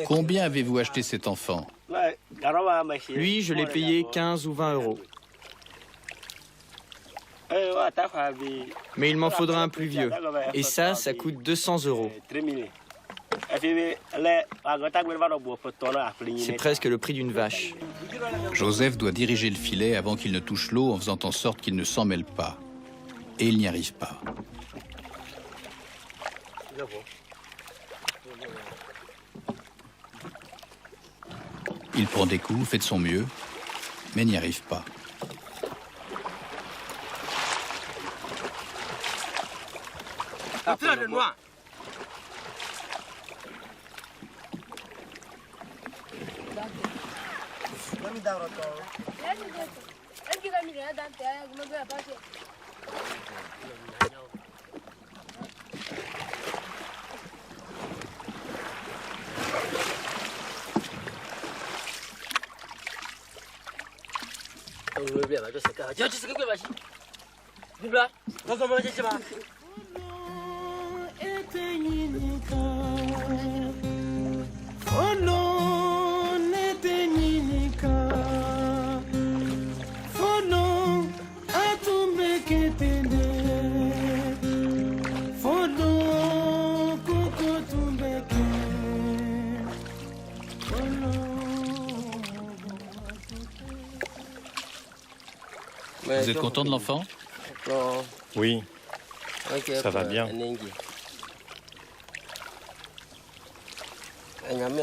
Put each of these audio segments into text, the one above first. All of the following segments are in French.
Combien avez-vous acheté cet enfant? Lui, je l'ai payé 15 ou 20 euros. Mais il m'en faudra un plus vieux. Et ça coûte 200 euros. C'est presque le prix d'une vache. Joseph doit diriger le filet avant qu'il ne touche l'eau en faisant en sorte qu'il ne s'en mêle pas. Et il n'y arrive pas. Il prend des coups, fait de son mieux, mais n'y arrive pas. Vous êtes content de l'enfant? Oui, ça va bien.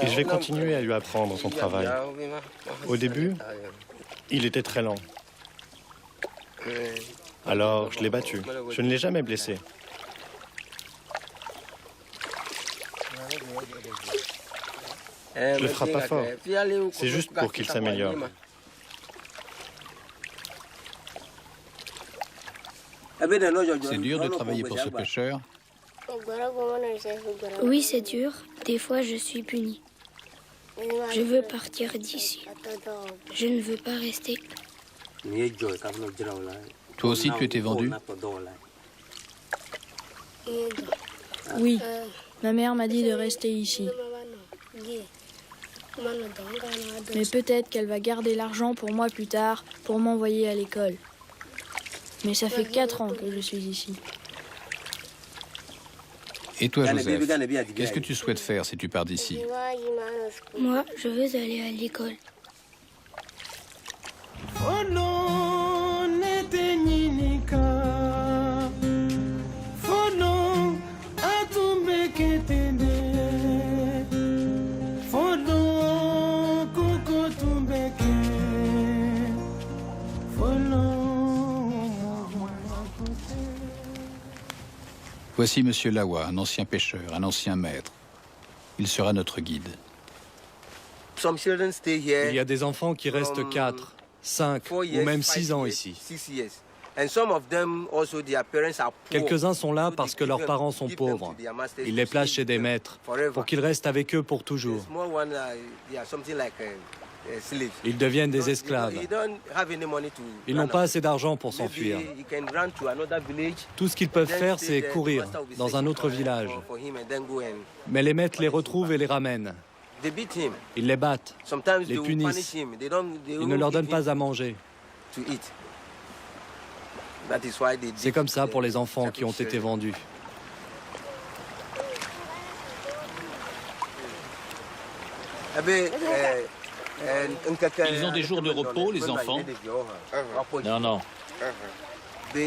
Et je vais continuer à lui apprendre son travail. Au début, il était très lent. Alors, je l'ai battu. Je ne l'ai jamais blessé. Je le frappe pas fort. C'est juste pour qu'il s'améliore. C'est dur de travailler pour ce pêcheur? Oui, c'est dur. Des fois, je suis punie. Je veux partir d'ici. Je ne veux pas rester. Toi aussi, tu étais vendu? Oui, ma mère m'a dit de rester ici. Mais peut-être qu'elle va garder l'argent pour moi plus tard, pour m'envoyer à l'école. Mais ça fait 4 ans que je suis ici. Et toi, Joseph, qu'est-ce que tu souhaites faire si tu pars d'ici? Moi, je veux aller à l'école. Voici Monsieur Lawa, un ancien pêcheur, un ancien maître. Il sera notre guide. Il y a des enfants qui restent 4, 5 ou même 6 ans ici. Quelques-uns sont là parce que leurs parents sont pauvres. Ils les placent chez des maîtres pour qu'ils restent avec eux pour toujours. Ils deviennent des esclaves. Ils n'ont pas assez d'argent pour s'enfuir. Tout ce qu'ils peuvent faire, c'est courir dans un autre village. Mais les maîtres les retrouvent et les ramènent. Ils les battent, les punissent. Ils ne leur donnent pas à manger. C'est comme ça pour les enfants qui ont été vendus. Ils ont des jours de repos, les enfants? Non, non.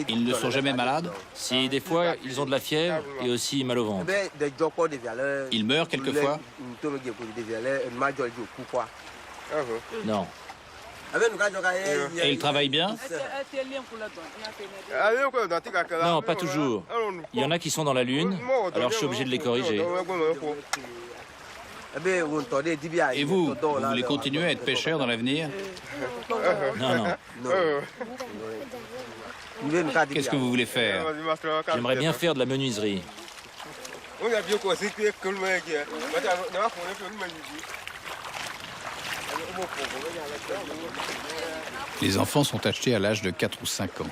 Ils ne sont jamais malades? Si, des fois, ils ont de la fièvre et aussi mal au ventre. Ils meurent quelquefois? Non. Et ils travaillent bien? Non, pas toujours. Il y en a qui sont dans la lune, alors je suis obligé de les corriger. Et vous voulez continuer à être pêcheur dans l'avenir? Non, non. Qu'est-ce que vous voulez faire? J'aimerais bien faire de la menuiserie. Les enfants sont achetés à l'âge de 4 ou 5 ans.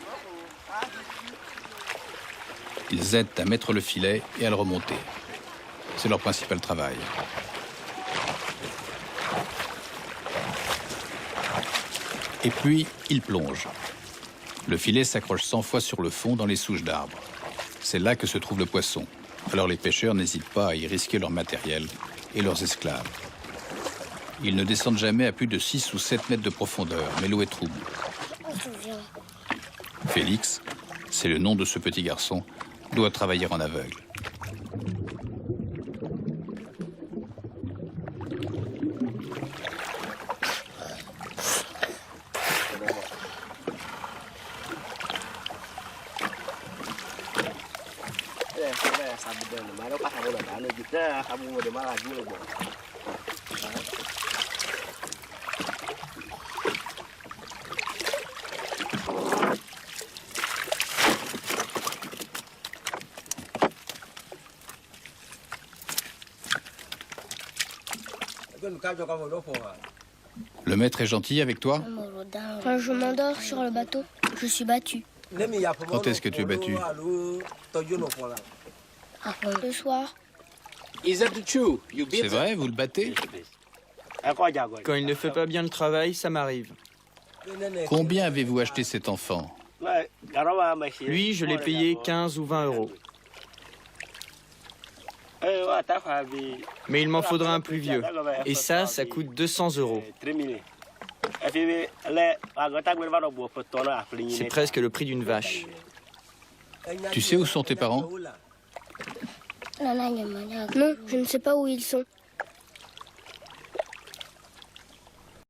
Ils aident à mettre le filet et à le remonter. C'est leur principal travail. Et puis, il plonge. Le filet s'accroche 100 fois sur le fond dans les souches d'arbres. C'est là que se trouve le poisson. Alors les pêcheurs n'hésitent pas à y risquer leur matériel et leurs esclaves. Ils ne descendent jamais à plus de 6 ou 7 mètres de profondeur, mais l'eau est trouble. Félix, c'est le nom de ce petit garçon, doit travailler en aveugle. Le maître est gentil avec toi? Quand je m'endors sur le bateau, je suis battu. Quand est-ce que tu es battu? Le soir. C'est vrai, vous le battez? Quand il ne fait pas bien le travail, ça m'arrive. Combien avez-vous acheté cet enfant? Lui, je l'ai payé 15 ou 20 euros. Mais il m'en faudra un plus vieux. Et ça coûte 200 euros. C'est presque le prix d'une vache. Tu sais où sont tes parents? Non, je ne sais pas où ils sont.